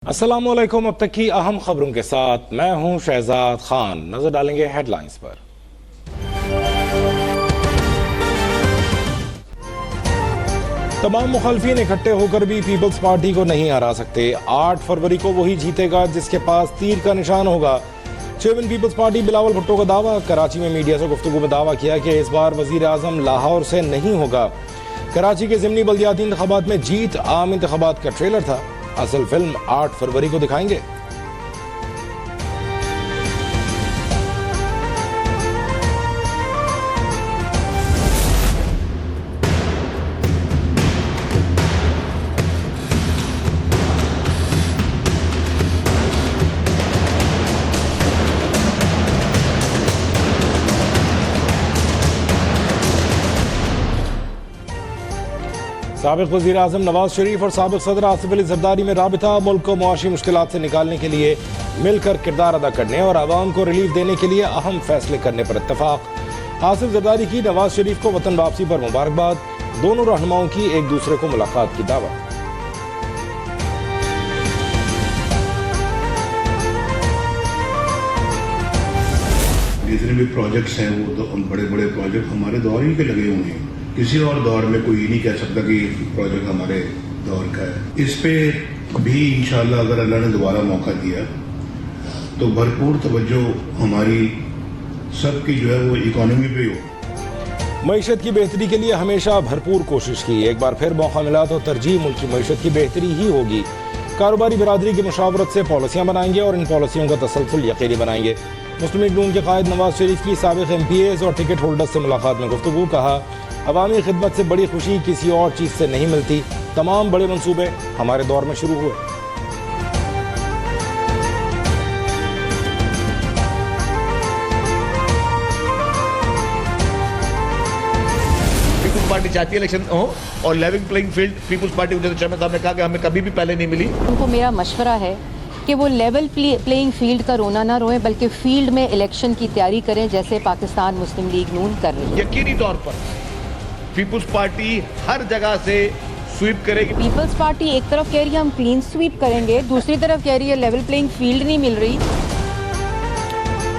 अस्सलामुअलैकुम। अब तक की अहम खबरों के साथ मैं हूं शहजाद खान। नजर डालेंगे हेडलाइंस पर। तमाम मुखालफिन इकट्ठे होकर भी पीपल्स पार्टी को नहीं हरा सकते। 8 फरवरी को वही जीतेगा जिसके पास तीर का निशान होगा। Chairman Peoples Party Bilawal Bhutto का दावा। कराची में मीडिया से गुफ्तगू में दावा किया कि इस बार वजीर आजम लाहौर से नहीं होगा। कराची के ज़िमनी बल्दियाती इंतखाबात में जीत आम इंतखाबात का ट्रेलर था। असल फिल्म 8 फरवरी को दिखाएंगे। साबिक वज़ीर आज़म नवाज शरीफ और साबिक सदर आसिफ अली ज़रदारी में राबिता। मुल्क को मुआशी मुश्किलात से निकालने के लिए मिलकर किरदार अदा करने और आवाम को रिलीफ देने के लिए अहम फैसले करने पर इत्तफाक। आसिफ ज़रदारी की नवाज शरीफ को वतन वापसी पर मुबारकबाद। दोनों रहनुमाओं की एक दूसरे को मुलाकात की दावत। जितने भी प्रोजेक्ट्स हैं वो तो बड़े बड़े प्रोजेक्ट हमारे दौर ही के लगे हुए हैं। किसी और दौर में कोई नहीं कह सकता कि प्रोजेक्ट हमारे दौर का है। इस पे भी इंशाल्लाह अगर अल्लाह ने दोबारा मौका दिया तो भरपूर तवज्जो हमारी सबकी जो है वो इकोनॉमी पे हो। मईशत की बेहतरी के लिए हमेशा भरपूर कोशिश की। एक बार फिर मौका मिला तो तरजीह मुल्क की मईशत की बेहतरी ही होगी। कारोबारी बिरादरी की मुशावरत से पॉलिसियाँ बनाएंगे और इन पॉलिसियों का तसलसल यकीनी बनाएंगे। मुस्लिम लीग नून के कायद नवाज शरीफ की साबिक MPAs और टिकट होल्डर्स से मुलाकात में गुफ्तगू। कहा, अवामी खिदमत से बड़ी खुशी किसी और चीज़ से नहीं मिलती। तमाम बड़े मंसूबे हमारे दौर में शुरू हुए। पीपुल्स पार्टी चाहती है इलेक्शन हो और level playing field Peoples Party chairman साहब ने कहा कि हमें कभी भी पहले नहीं मिली। उनको मेरा मशवरा है कि वो लेवल प्लेइंग फील्ड का रोना ना रोएं, बल्कि फील्ड में इलेक्शन की तैयारी करें जैसे पाकिस्तान मुस्लिम लीग नून कर रही है। यकीनी तौर पर पीपुल्स पार्टी हर जगह से स्वीप करेगी। पीपल्स पार्टी एक तरफ कह रही है हम क्लीन स्वीप करेंगे, दूसरी तरफ कह रही है लेवल प्लेइंग फील्ड नहीं मिल रही।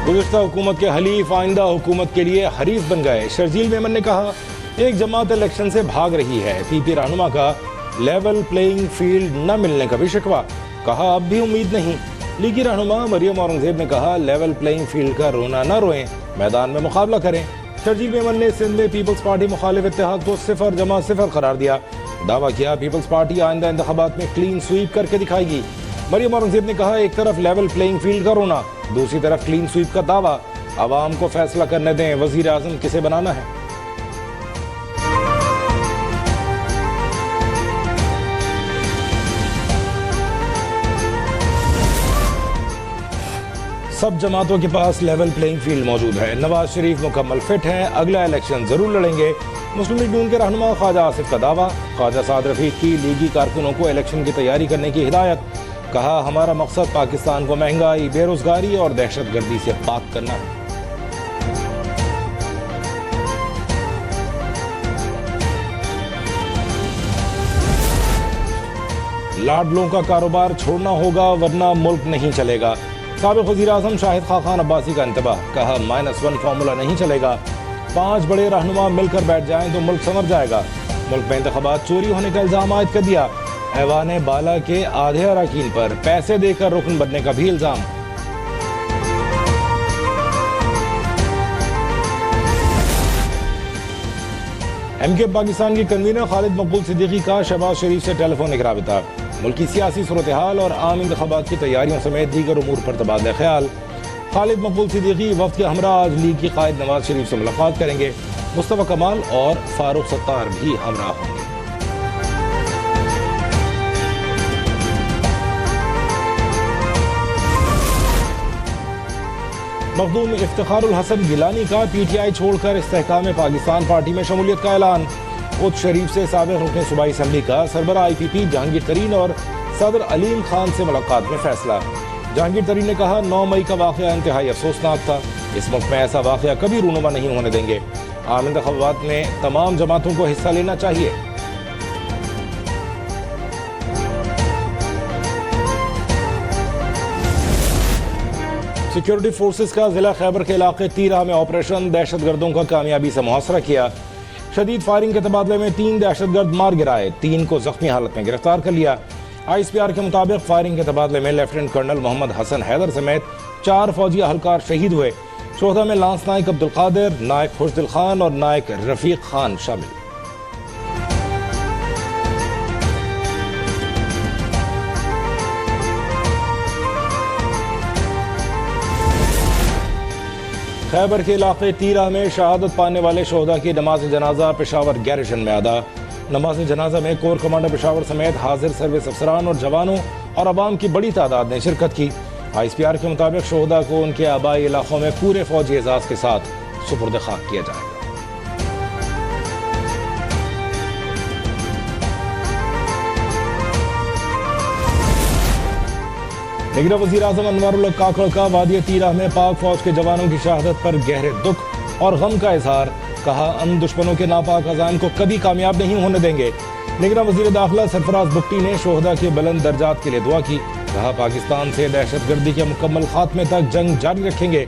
गुज़श्ता हुकूमत के हलीफ आइंदा हुकूमत के लिए हरीफ बन गए। शर्जील मेमन ने कहा, एक जमात इलेक्शन से भाग रही है। PP रहनुमा का लेवल प्लेइंग फील्ड न मिलने का भी शिकवा। कहा, अब भी उम्मीद नहीं। लीगी रहनुमा मरियम औरंगजेब ने कहा, लेवल प्लेइंग फील्ड का रोना न रोएं, मैदान में मुकाबला करें। शर्जील मेमन ने सिंध में पीपल्स पार्टी मुखालिफ इत्तेहाद को 0-0 करार दिया। दावा किया, पीपल्स पार्टी आइंदा इंतखाबात में क्लीन स्वीप करके दिखाएगी। मरियम औरंगजेब ने कहा, एक तरफ लेवल प्लेइंग फील्ड का रोना, दूसरी तरफ क्लीन स्वीप का दावा। आवाम को फैसला करने दें वजीर आजम किसे बनाना है। सब जमातों के पास लेवल प्लेइंग फील्ड मौजूद है। नवाज शरीफ मुकम्मल फिट हैं, अगला इलेक्शन जरूर लड़ेंगे। मुस्लिम लीग नून के रहनुमा ख्वाजा आसिफ का दावा। ख्वाजा साद रफीक की लीगी कारकुनों को इलेक्शन की तैयारी करने की हिदायत। कहा, हमारा मकसद पाकिस्तान को महंगाई, बेरोजगारी और दहशतगर्दी से पाक करना है। लाडलों का कारोबार छोड़ना होगा वरना मुल्क नहीं चलेगा। साबिक वज़ीर आज़म शाहिद खान अब्बासी का इंतबाह। कहा, -1 फार्मूला नहीं चलेगा। 5 बड़े रहनुमा मिलकर बैठ जाएं तो मुल्क संवर जाएगा। मुल्क में इंतखाबात चोरी होने का इल्जाम आयद कर दिया। ऐवान बाला के आधे अरकान पर पैसे देकर रुकन बनने का भी इल्जाम। MK पाकिस्तान की कन्वीनर खालिद मकबूल सिद्दीकी का शहबाज शरीफ से टेलीफोनिक राबिता। मुल्की सियासी सूरत हाल और आम इंतखाबात की तैयारियों समेत दीगर उमूर पर तबादला ख्याल। खालिद मकबूल सिद्दीकी वफ्द के हमरा आज लीग की कायद नवाज शरीफ से मुलाकात करेंगे। मुस्तफा कमाल और फारूक सत्तार भी हमरा होंगे। मखदूम इफ्तिखारुल हसन गिलानी का PTI छोड़कर इस्तेहकाम पाकिस्तान पार्टी में शमूलियत का ऐलान। उद शरीफ से साबिक रुकन सूबाई असम्बली का सरबरा IPP जहांगीर तरीन और सदर अलीम खान से मुलाकात में फैसला। जहांगीर तरीन ने कहा, 9 मई का वाक़या इंतहाई अफसोसनाक था। इस मुल्क में ऐसा वाक़या कभी रूनुमा नहीं होने देंगे। आम इंतखाबात में तमाम जमातों को हिस्सा लेना चाहिए। सिक्योरिटी फोर्सेस का जिला खैबर के इलाके तीरा में ऑपरेशन, दहशतगर्दों का कामयाबी से मुहासरा किया। शदीद फायरिंग के तबादले में 3 दहशतगर्द मार गिराए, 3 को जख्मी हालत में गिरफ्तार कर लिया। ISPR के मुताबिक फायरिंग के तबादले में लेफ्टिनेंट कर्नल मोहम्मद हसन हैदर समेत 4 फौजी अहलकार शहीद हुए। शोहदा में लांस नायक अब्दुल कादिर, नायक खुशदिल खान और नायक रफीक खान शामिल। खैबर के इलाके तीरा में शहादत पाने वाले शोहदा की नमाज जनाजा पेशावर गैरिशन में अदा। नमाज जनाजा में कोर कमांडर पेशावर समेत हाजिर सर्विस अफसरान और जवानों और अवाम की बड़ी तादाद ने शिरकत की। ISPR के मुताबिक शोहदा को उनके आबाई इलाकों में पूरे फौजी एजाज के साथ सुपुर्द खाक किया जाएगा। निगरान वज़ीर आज़म अनवरुल हक काकड़ का वादी तीरा में पाक फौज के जवानों की शहादत पर गहरे दुख और गम का इजहार। कहा, हम दुश्मनों के नापाक अज़ाइम को कभी कामयाब नहीं होने देंगे। निगरान वज़ीर दाखिला सरफराज बुख्ती ने शोहदा के बुलंद दर्जात के लिए दुआ की। कहा, पाकिस्तान से दहशतगर्दी के मुकम्मल खात्मे तक जंग जारी रखेंगे।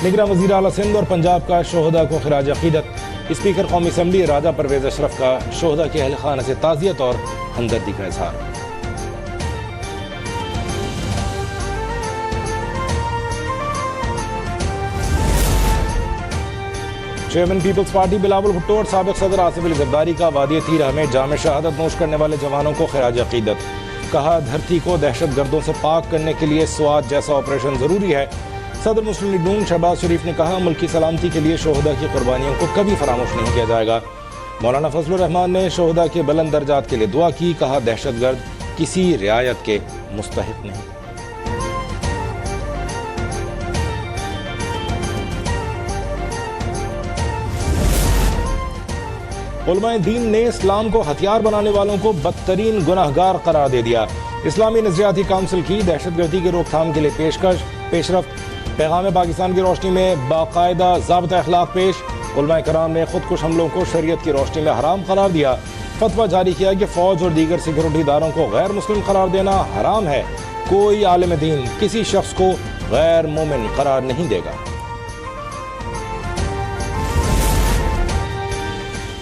निगरान वज़ीर आला सिंध और पंजाब का शोहदा को खिराज अकीदत। स्पीकर कौमी असम्बली राजा परवेज अशरफ का शोहदा के अहल खाना से ताज़ियत और हमदर्दी का इजहार। Chairman Peoples Party Bilawal Bhutto और साबिक सदर आसिफ अली जरदारी का वादी तीरा में जाम शहादत नोश करने वाले जवानों को खिराज अकीदत। कहा, धरती को दहशत गर्दों से पाक करने के लिए स्वात जैसा ऑपरेशन जरूरी है। सदर मुस्लिम लीग नून शहबाज शरीफ ने कहा, मुल्क की सलामती के लिए शोहदा की कुर्बानियों को कभी फरामोश नहीं किया जाएगा। मौलाना फजलुर रहमान ने शोहदा के बुलंद दर्जात के लिए दुआ की। कहा, दहशतगर्द किसी रियायत के मुस्तहिक नहीं। उलमाए दीन ने इस्लाम को हथियार बनाने वालों को बदतरीन गुनाहगार करार दे दिया। इस्लामी नजरियाती काउंसिल की दहशतगर्दी की रोकथाम के लिए पेशरफ्त पैगाम पाकिस्तान की रोशनी में बाकायदा ज़ाब्ता अखलाक पेश। उलमाए कराम ने खुदकुश हमलों को शरीयत की रोशनी में हराम करार दिया। फतवा जारी किया कि फौज और दीगर सिक्योरिटी इदारों को गैर मुस्लिम करार देना हराम है। कोई आलिम दीन किसी शख्स को गैर मोमिन करार नहीं देगा।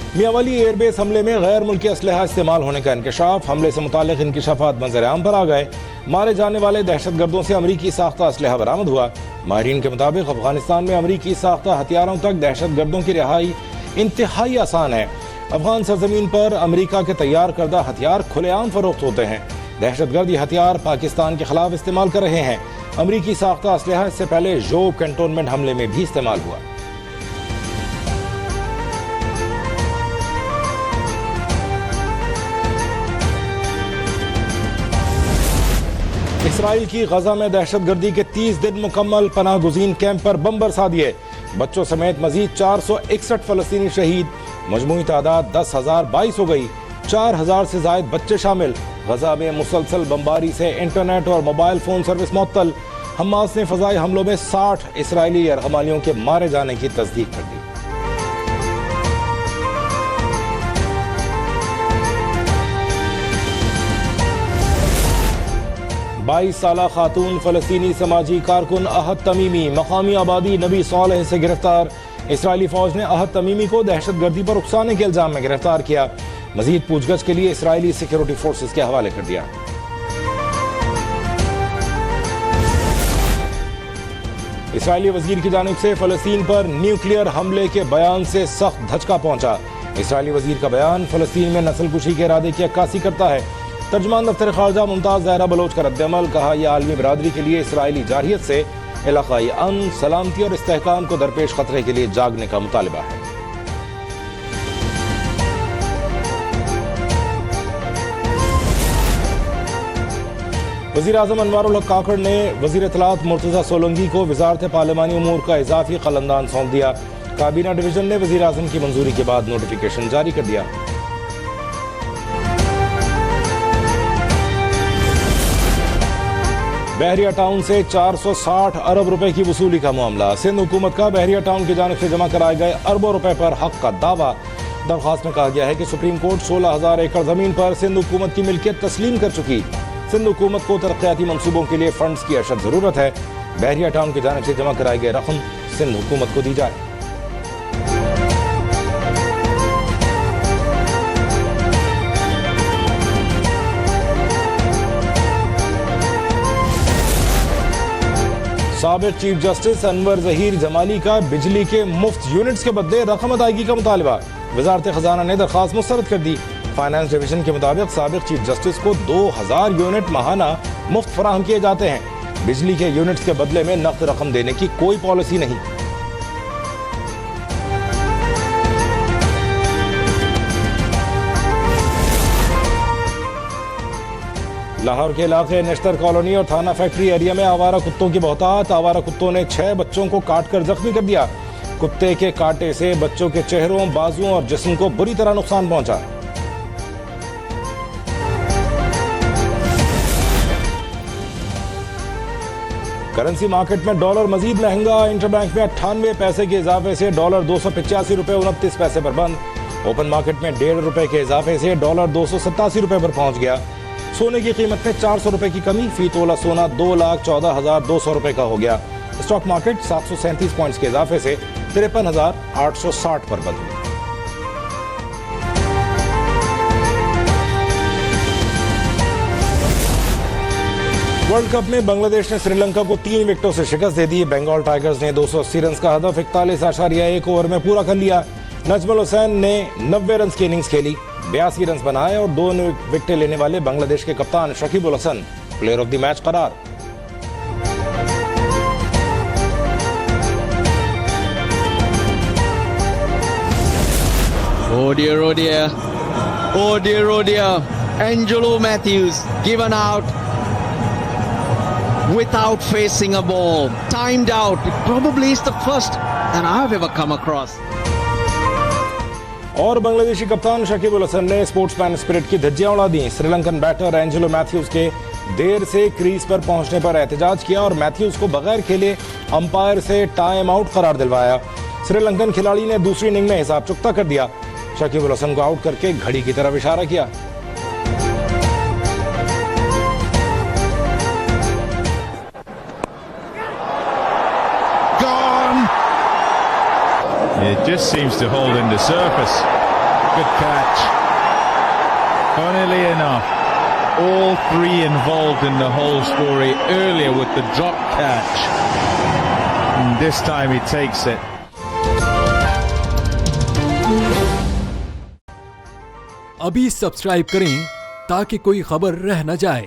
मियांवाली एयरबेस हमले में गैर मुल्की असलहा इस्तेमाल होने का इंकशाफ। हमले से मुताल्लिक इंकशाफात मंजर आम पर आ गए। मारे जाने वाले दहशतगर्दों से अमरीकी साख्ता असलहा बरामद हुआ। माहिरीन के मुताबिक अफगानिस्तान में अमरीकी साख्ता हथियारों तक दहशतगर्दों की रिहाई इंतहाई आसान है। अफगान सरजमीन पर अमरीका के तैयार करदा हथियार खुलेआम फरोख्त होते हैं। दहशतगर्द ये हथियार पाकिस्तान के खिलाफ इस्तेमाल कर रहे हैं। अमरीकी साख्ता असलहा इससे पहले जोब कैंटोनमेंट हमले में भी इस्तेमाल हुआ। इसराइल की गजा में दहशतगर्दी के 30 दिन मुकम्मल। पनाह गुज़ीन कैंप पर बम बरसा दिए। बच्चों समेत मजीद 461 फलस्तीनी शहीद। मजमूई तादाद 10,022 हो गई। 4,000 से जायद बच्चे शामिल। गजा में मुसलसल बमबारी से इंटरनेट और मोबाइल फोन सर्विस मुअत्तल। हमास ने फजाई हमलों में 60 इसराइली यरगमालियों के मारे जाने की तस्दीक कर दी। 22 साला खातून फलस्तीनी समाजी कारकुन अहद तमीमी मकामी आबादी नबी सालेह से गिरफ्तार। इसराइली फौज ने अहद तमीमी को दहशतगर्दी पर उकसाने के इल्जाम में गिरफ्तार किया। मजीद पूछगछ के लिए इसराइली सिक्योरिटी फोर्सेस के हवाले कर दिया। इसराइली वजीर की जानिब से फलस्तीन पर न्यूक्लियर हमले के बयान से सख्त धचका पहुंचा। इसराइली वजीर का बयान फलस्तीन में नस्लकुशी के इरादे की अक्कासी करता है। तर्जमान दफ्तर खारजा मुमताज ज़हरा बलोच का रद्दअमल। कहा, यह आलमी बरादरी के लिए इसराइली जारहियत से इलाकाई अमन, सलामती और इस्तेहकाम को दरपेश खतरे के लिए जागने का मुतालिबा है। वज़ीर आज़म अनवरुल हक काकड़ ने वज़ीर इत्तलात मुर्तज़ा सोलंकी को वज़ारत पार्लिमानी उमूर का इजाफी क़लमदान सौंप दिया। काबीना डिवीजन ने वज़ीर आज़म की मंजूरी के बाद नोटिफिकेशन जारी कर दिया। बहरिया टाउन से 460 अरब रुपए की वसूली का मामला। सिंध हुकूमत का बहरिया टाउन की जानिब से जमा कराए गए अरबों रुपए पर हक का दावा। दरख्वास्त में कहा गया है कि सुप्रीम कोर्ट 16,000 एकड़ जमीन पर सिंध हुकूमत की मिल्कियत तस्लीम कर चुकी। सिंध हुकूमत को तरक्याती मंसूबों के लिए फंड्स की अशद जरूरत है। बहरिया टाउन की जानिब से जमा कराई गई रकम सिंध हुकूमत को दी जाए। साबिक चीफ जस्टिस अनवर जहीर जमाली का बिजली के मुफ्त यूनिट्स के बदले रकम अदायगी का मुतालबा। वजारत खजाना ने दरख्वास्त मुस्तरद कर दी। फाइनेंस डिवीजन के मुताबिक साबिक चीफ जस्टिस को 2000 यूनिट माहाना मुफ्त फराहम किए जाते हैं। बिजली के यूनिट्स के बदले में नकद रकम देने की कोई पॉलिसी नहीं। लाहौर के इलाके नेश्तर कॉलोनी और थाना फैक्ट्री एरिया में आवारा कुत्तों की बहुतात। आवारा कुत्तों ने 6 बच्चों को काटकर जख्मी कर दिया। कुत्ते के कांटे से बच्चों के चेहरों, बाजुओं और जिस्म को बुरी तरह नुकसान पहुंचा। करेंसी मार्केट में डॉलर मजीद महंगा। इंटरबैंक में 98 पैसे के इजाफे से डॉलर 285 रुपए 29 पैसे पर बंद। ओपन मार्केट में 1.5 रुपए के इजाफे से डॉलर 287 रुपए पर पहुंच गया। सोने की कीमत में 400 रुपए की कमी। फी तोला सोना 2,14,200 रुपए का हो गया। स्टॉक मार्केट 737 पॉइंट्स के इजाफे से 53,860 पर बंद हुई। वर्ल्ड कप में बांग्लादेश ने श्रीलंका को 3 विकेटों से शिकस्त दे दी। बंगाल टाइगर्स ने 280 रन का हदफ 41.1 ओवर में पूरा कर लिया। नजमुल हुसैन ने 90 रन की इनिंग्स खेली, 82 रन बनाए और 2 विकेटें लेने वाले बांग्लादेश के कप्तान Shakib ul Hasan player of the match करार। Oh dear, oh dear. Oh dear, oh dear. Angelo Matthews given out without facing a ball. Timed out. It probably is the first that I've ever come across. और बांग्लादेशी कप्तान शकीब उल हसन ने sportsman spirit की धज्जियां उड़ा दी। Sri Lankan batter Angelo Mathews के देर से crease पर पहुंचने पर एहतजाज किया और मैथ्यूज को बगैर खेले अंपायर से टाइम आउट करार दिलवाया। श्रीलंकन खिलाड़ी ने दूसरी इनिंग में हिसाब चुकता कर दिया। शकीब उल हसन को आउट करके घड़ी की तरफ इशारा किया। It just seems to hold in the surface. Good catch. Funnily enough, all 3 involved in the whole story earlier with the drop catch. And this time he takes it. अभी सब्सक्राइब करें ताकि कोई खबर रह न जाए।